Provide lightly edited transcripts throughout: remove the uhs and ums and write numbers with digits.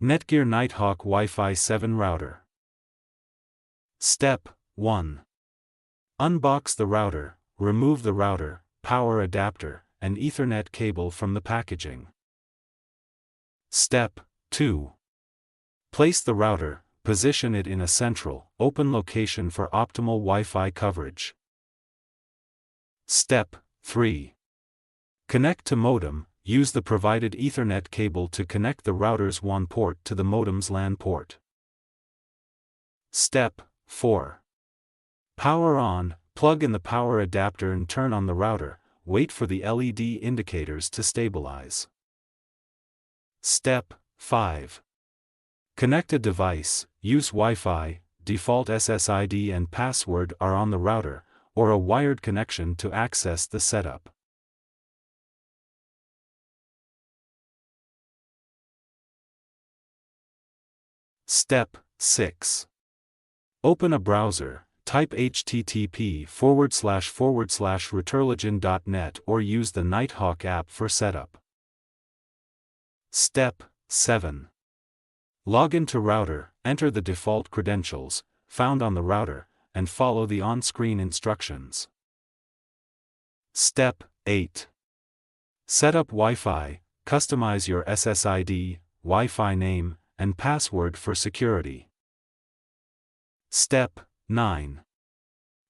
Netgear Nighthawk Wi-Fi 7 router. Step 1. Unbox the router, remove the router, power adapter, and Ethernet cable from the packaging. Step 2. Place the router, position it in a central, open location for optimal Wi-Fi coverage. Step 3. Connect to modem, use the provided Ethernet cable to connect the router's WAN port to the modem's LAN port. Step 4. Power on, plug in the power adapter and turn on the router, wait for the LED indicators to stabilize. Step 5. Connect a device, use Wi-Fi, default SSID and password are on the router, or a wired connection to access the setup. Step 6. Open a browser, type http://returlogen.net or use the Nighthawk app for setup. Step 7. Log into router, enter the default credentials, found on the router, and follow the on-screen instructions. Step 8. Set up Wi-Fi, customize your SSID, Wi-Fi name, and password for security. Step 9.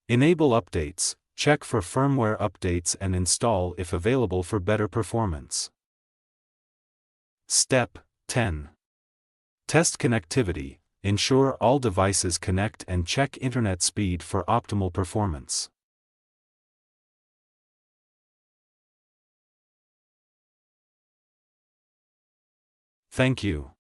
Enable updates, check for firmware updates and install if available for better performance. Step 10. Test connectivity, ensure all devices connect and check internet speed for optimal performance. Thank you.